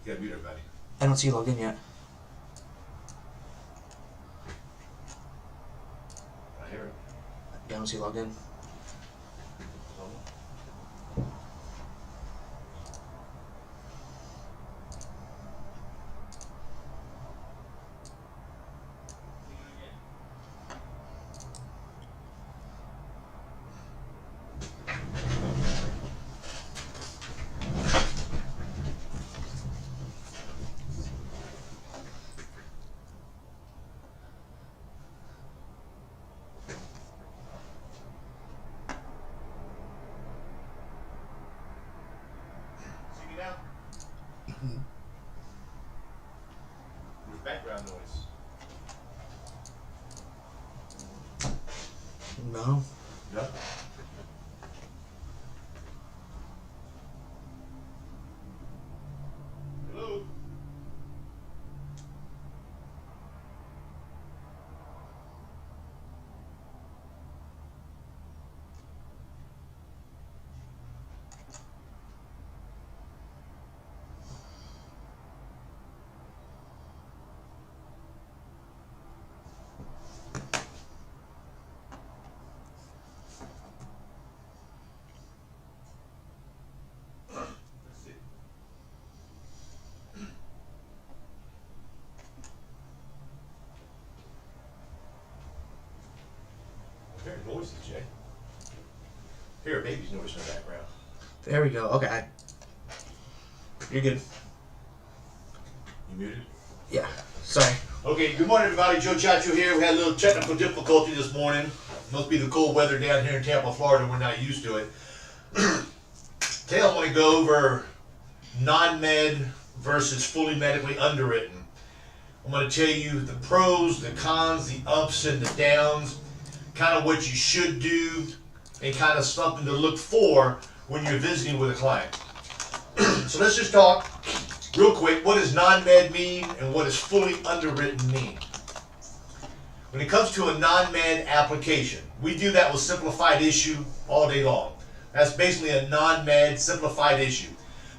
You gotta mute everybody. I don't see you logged in yet. I hear it. Yeah, I don't see you logged in. See me now? There's background noise. No. No? Hello? Let's see. I'm hearing noises, Jay. Hear a baby's noise in the background. There we go. Okay. You're good. You muted? Yeah. Sorry. Okay, good morning everybody. Joe Ciaccio here. We had a little technical difficulty this morning. Must be the cold weather down here in Tampa, Florida. We're not used to it. Today I want to go over non-med versus fully medically underwritten. I'm going to tell you the pros, the cons, the ups and the downs, kind of what you should do, and kind of something to look for when you're visiting with a client. So let's just talk real quick. What does non-med mean and what does fully underwritten mean? When it comes to a non-med application, we do that with simplified issue all day long. That's basically a non-med simplified issue.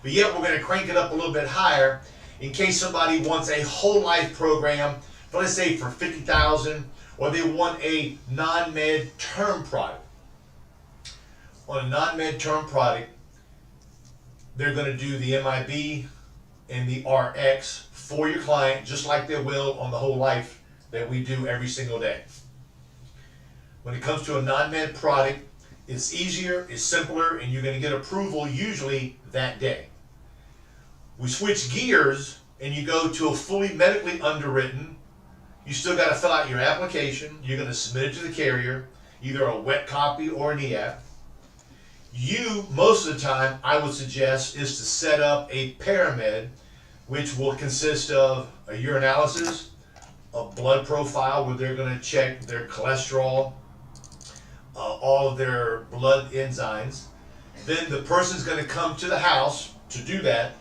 But yet we're going to crank it up a little bit higher in case somebody wants a whole life program, let's say for $50,000, or they want a non-med term product. On a non-med term product, they're going to do the MIB and the RX for your client, just like they will on the whole life that we do every single day. When it comes to a non-med product, it's easier, it's simpler, and you're going to get approval usually that day. We switch gears and you go to a fully medically underwritten. You still got to fill out your application. You're going to submit it to the carrier, either a wet copy or an e-app. You, most of the time, I would suggest, is to set up a paramed, which will consist of a urinalysis, a blood profile where they're going to check their cholesterol, all of their blood enzymes. Then the person's going to come to the house to do that.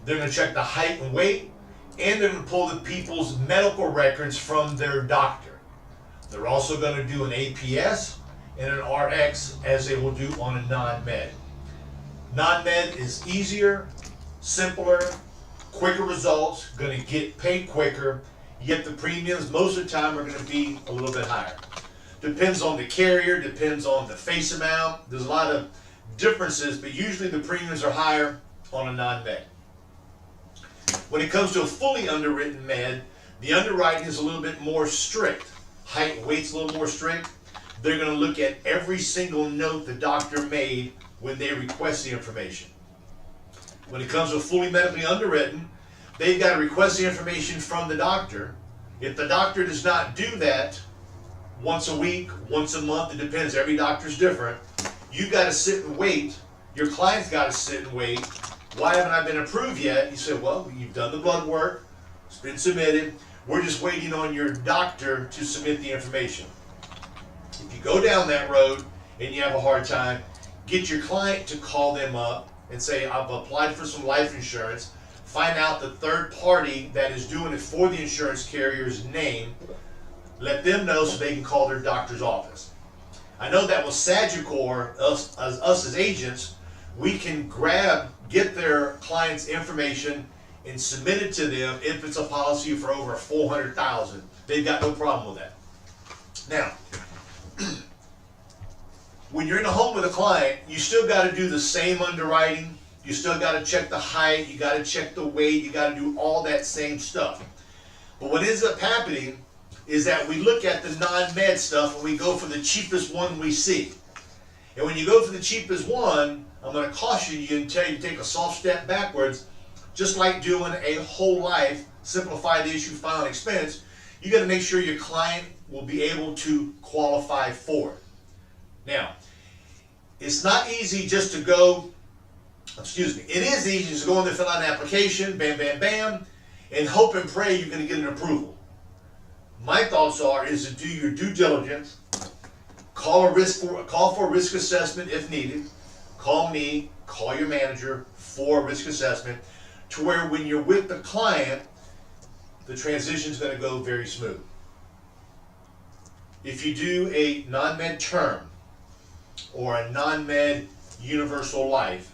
They're going to check the height and weight, and they're going to pull the people's medical records from their doctor. They're also going to do an APS and an RX as they will do on a non-med. Non-med is easier, simpler, quicker results, going to get paid quicker, yet the premiums most of the time are going to be a little bit higher. Depends on the carrier, depends on the face amount. There's a lot of differences, but usually the premiums are higher on a non-med. When it comes to a fully underwritten med, the underwriting is a little bit more strict. Height and weight's a little more strict. They're going to look at every single note the doctor made when they request the information. When it comes to fully medically underwritten, they've got to request the information from the doctor. If the doctor does not do that once a week, once a month, it depends, every doctor's different, you've got to sit and wait. Your client's got to sit and wait. Why haven't I been approved yet? You say, well, you've done the blood work, it's been submitted, we're just waiting on your doctor to submit the information. If you go down that road and you have a hard time, get your client to call them up and say, I've applied for some life insurance, find out the third party that is doing it for the insurance carrier's name, let them know so they can call their doctor's office. I know that with Ciaccio, us as agents, we can get their client's information and submit it to them if it's a policy for over 400,000. They've got no problem with that. Now, when you're in a home with a client, you still got to do the same underwriting. You still got to check the height. You got to check the weight. You got to do all that same stuff. But what ends up happening is that we look at the non-med stuff and we go for the cheapest one we see. And when you go for the cheapest one, I'm going to caution you and tell you to take a soft step backwards. Just like doing a whole life, simplify the issue, final expense, you got to make sure your client will be able to qualify for it. Now, it's not easy just to go, it is easy to go in there, fill out an application, bam, bam, bam, and hope and pray you're going to get an approval. My thoughts is to do your due diligence, call for a risk assessment if needed, call me, call your manager for a risk assessment, to where when you're with the client, the transition is going to go very smooth. If you do a non-med term or a non-med universal life,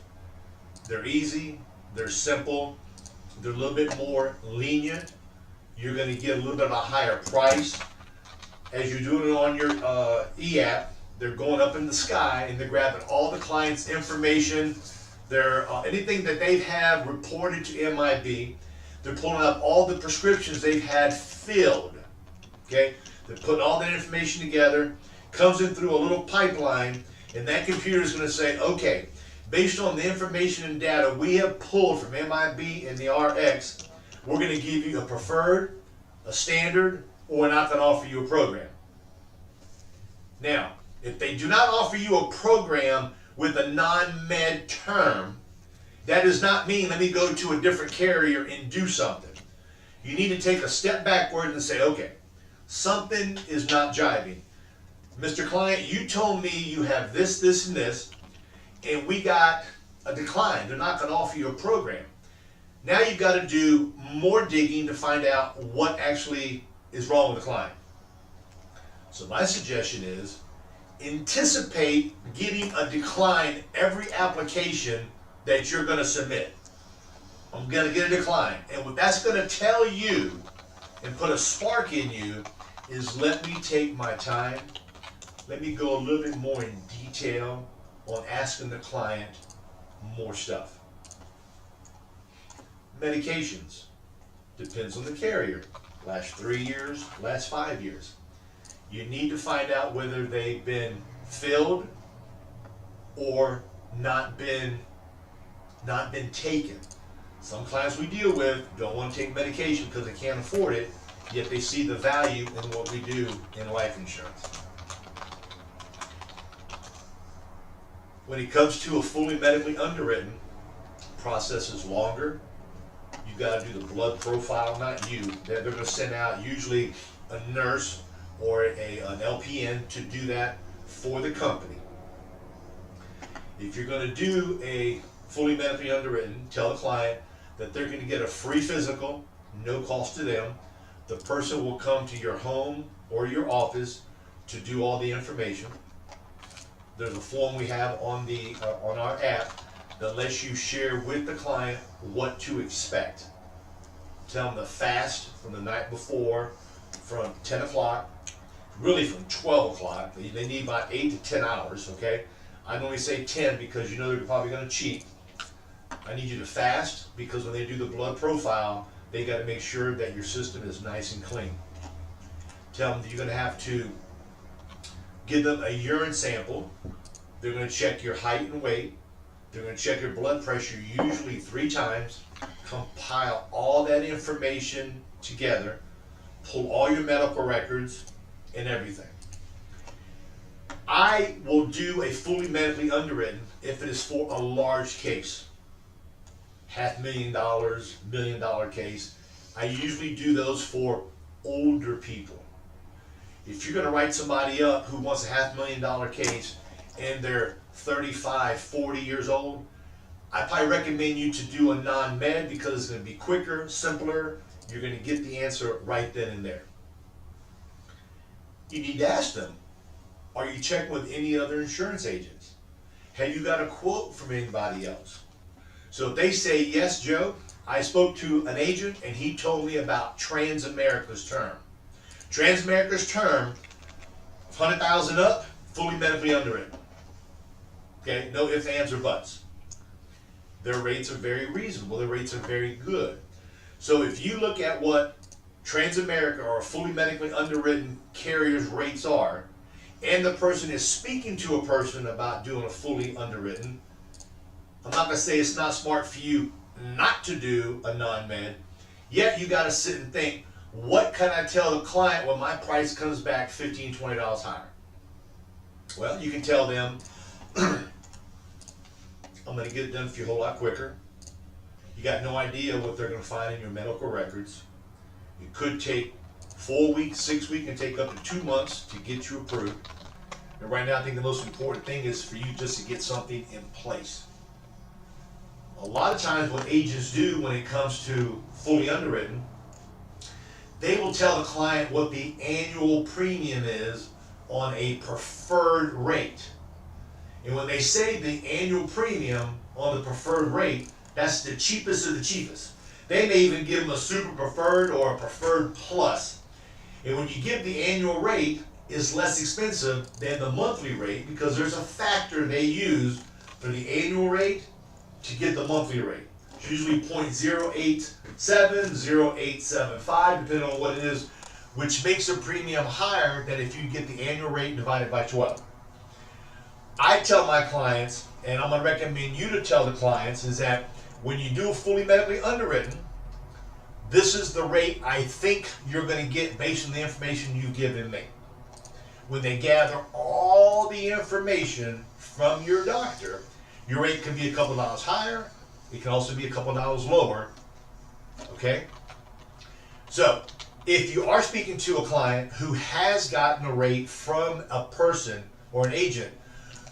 they're easy, they're simple, they're a little bit more lenient. You're going to get a little bit of a higher price. As you're doing it on your e-app, they're going up in the sky and they're grabbing all the client's information, their anything that they have reported to MIB. They're pulling up all the prescriptions they've had filled. Okay, they're putting all that information together, comes in through a little pipeline, and that computer is going to say, okay, based on the information and data we have pulled from MIB and the RX, we're going to give you a preferred, a standard, or we're not going to offer you a program. Now, if they do not offer you a program with a non-med term, that does not mean let me go to a different carrier and do something. You need to take a step backward and say, okay, something is not jiving. Mr. Client, you told me you have this, this, and this, and we got a decline. They're not going to offer you a program. Now you've got to do more digging to find out what actually is wrong with the client. So my suggestion is anticipate getting a decline every application that you're going to submit. I'm going to get a decline. And what that's going to tell you and put a spark in you is let me take my time. Let me go a little bit more in detail on asking the client more stuff. Medications. Depends on the carrier. Last 3 years, last 5 years. You need to find out whether they've been filled or not been taken. Some clients we deal with don't want to take medication because they can't afford it, yet they see the value in what we do in life insurance. When it comes to a fully medically underwritten, process is longer. You got to do the blood profile, not you. They're going to send out usually a nurse or an LPN to do that for the company. If you're going to do a fully medically underwritten, tell the client that they're going to get a free physical, no cost to them. The person will come to your home or your office to do all the information. There's a form we have on our app that lets you share with the client what to expect. Tell them to fast from the night before, from 10 o'clock, really from 12 o'clock. They need about 8 to 10 hours, okay? I normally say 10 because you know they're probably going to cheat. I need you to fast because when they do the blood profile, they got to make sure that your system is nice and clean. Tell them that you're going to have to give them a urine sample. They're going to check your height and weight. They're going to check your blood pressure usually 3 times, compile all that information together, pull all your medical records and everything. I will do a fully medically underwritten if it is for a large case. $500,000, $1 million case. I usually do those for older people. If you're going to write somebody up who wants a $500,000 case and they're 35, 40 years old, I probably recommend you to do a non-med because it's going to be quicker, simpler. You're going to get the answer right then and there. You need to ask them, are you checking with any other insurance agents? Have you got a quote from anybody else? So if they say, yes, Joe, I spoke to an agent and he told me about Transamerica's term. Transamerica's term, 100,000 up, fully medically underwritten. Okay, no ifs, ands, or buts. Their rates are very reasonable. Their rates are very good. So if you look at what Transamerica or fully medically underwritten carriers' rates are, and the person is speaking to a person about doing a fully underwritten, I'm not going to say it's not smart for you not to do a non-med, yet you got to sit and think, what can I tell the client when my price comes back $15, $20 higher? Well, you can tell them, I'm going to get it done for you a whole lot quicker. You got no idea what they're going to find in your medical records. It could take 4 weeks, 6 weeks, and take up to 2 months to get you approved. And right now, I think the most important thing is for you just to get something in place. A lot of times what agents do when it comes to fully underwritten, they will tell the client what the annual premium is on a preferred rate. And when they say the annual premium on the preferred rate, that's the cheapest of the cheapest. They may even give them a super preferred or a preferred plus. And when you give the annual rate, it's less expensive than the monthly rate because there's a factor they use for the annual rate to get the monthly rate. It's usually 0.087, 0.875, depending on what it is, which makes the premium higher than if you get the annual rate divided by 12. I tell my clients, and I'm going to recommend you to tell the clients, is that when you do a fully medically underwritten, this is the rate I think you're going to get based on the information you've given me. When they gather all the information from your doctor, your rate can be a couple dollars higher. It can also be a couple dollars lower. Okay? So, if you are speaking to a client who has gotten a rate from a person or an agent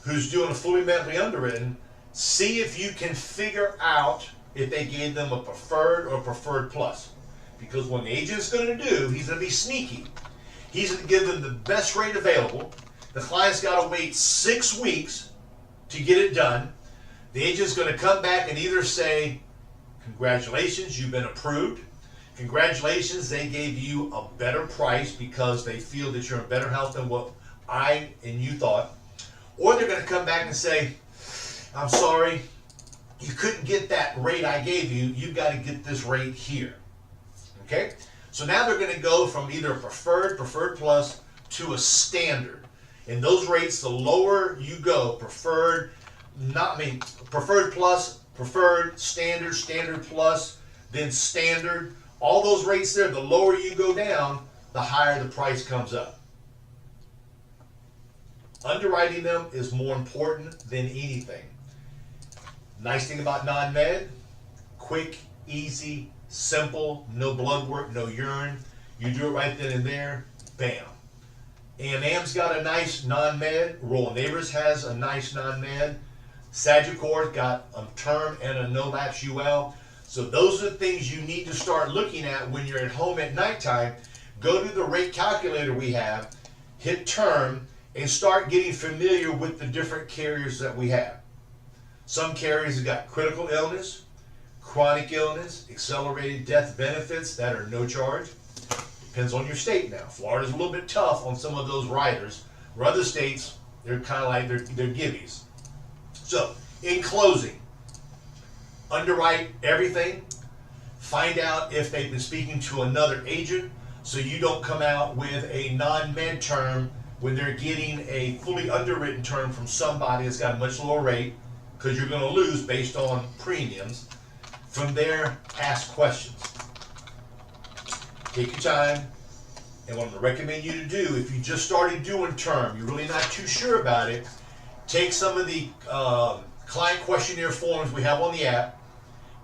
who's doing a fully medically underwritten, see if you can figure out if they gave them a preferred or preferred plus. Because what the agent's going to do, he's going to be sneaky. He's going to give them the best rate available. The client's got to wait 6 weeks to get it done. The agent's going to come back and either say, congratulations, you've been approved. Congratulations, they gave you a better price because they feel that you're in better health than what I and you thought. Or they're going to come back and say, I'm sorry, you couldn't get that rate I gave you. You've got to get this rate here. Okay? So now they're going to go from either a preferred plus, to a standard. And those rates, the lower you go, preferred plus, preferred, standard plus, then standard. All those rates there, the lower you go down, the higher the price comes up. Underwriting them is more important than anything. Nice thing about non-med, quick, easy, simple, no blood work, no urine. You do it right then and there, bam. AM's got a nice non-med. Royal Neighbors has a nice non-med. Ciaccio got a term and a no-lapse UL. So those are the things you need to start looking at when you're at home at nighttime. Go to the rate calculator we have, hit term, and start getting familiar with the different carriers that we have. Some carriers have got critical illness, chronic illness, accelerated death benefits that are no charge. Depends on your state now. Florida's a little bit tough on some of those riders, where other states, they're kind of like, they're gimmies. So, in closing, underwrite everything. Find out if they've been speaking to another agent so you don't come out with a non-med term when they're getting a fully underwritten term from somebody that's got a much lower rate, because you're going to lose based on premiums. From there, ask questions. Take your time. And what I'm going to recommend you to do, if you just started doing term, you're really not too sure about it, take some of the client questionnaire forms we have on the app,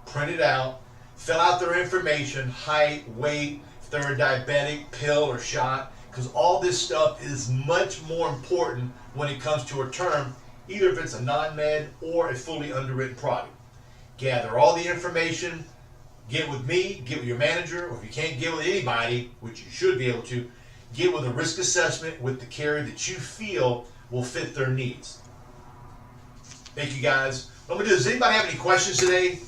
print it out, fill out their information, height, weight, if they're a diabetic, pill or shot, because all this stuff is much more important when it comes to a term, either if it's a non-med or a fully underwritten product. Gather all the information, get with me, get with your manager, or if you can't get with anybody, which you should be able to, get with a risk assessment with the carrier that you feel will fit their needs. Thank you guys. What I'm going to do is, does anybody have any questions today?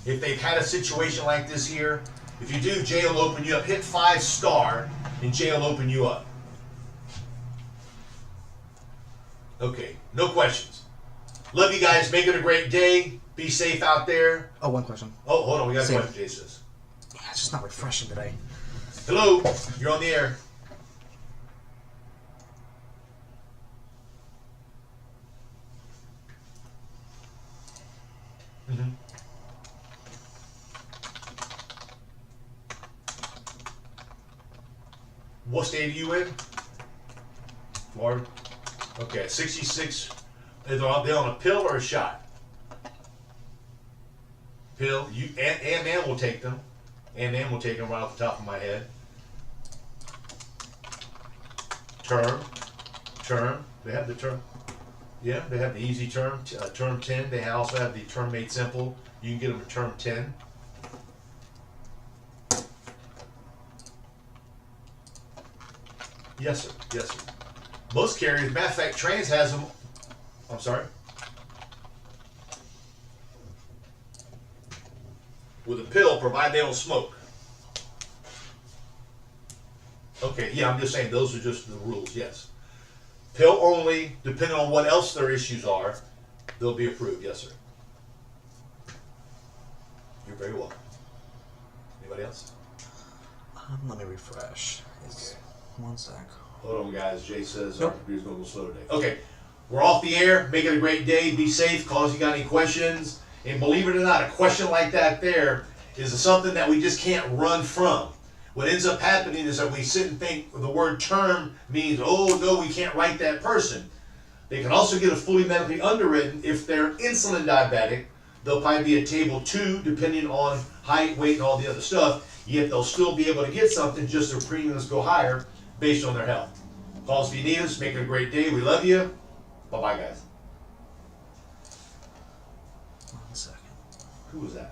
if they've had a situation like this here. If you do, Jay will open you up. Hit 5-star, and Jay will open you up. Okay, no questions. Love you guys. Make it a great day. Be safe out there. Oh, one question. Oh, hold on. We got a Same. question, Jay says. Yeah, it's just not refreshing today. Hello, you're on the air. Mm-hmm. What state are you in? Florida? Okay, 66. Are they on a pill or a shot? Pill. And will take them. And will take them right off the top of my head. Term. They have the term. Yeah, they have the easy term. Term 10. They also have the term made simple. You can get them a term 10. Yes, sir. Yes, sir. Most carriers, matter of fact, Trans has them. I'm sorry. With a pill, provided they don't smoke. Okay, yeah, I'm just saying those are just the rules, yes. Pill only, depending on what else their issues are, they'll be approved, yes, sir. You're very welcome. Anybody else? Let me refresh. It's one sec. Hold on, guys. Jay says Nope. our computer's going to go slow today. Okay, we're off the air. Make it a great day. Be safe. Call us if you got any questions. And believe it or not, a question like that there is something that we just can't run from. What ends up happening is that we sit and think the word term means, oh, no, we can't write that person. They can also get a fully medically underwritten if they're insulin diabetic. They'll probably be at table 2, depending on height, weight, and all the other stuff. Yet they'll still be able to get something, just their premiums go higher based on their health. Call us if you need us. Make it a great day. We love you. Bye-bye, guys. 1 second. Who was that?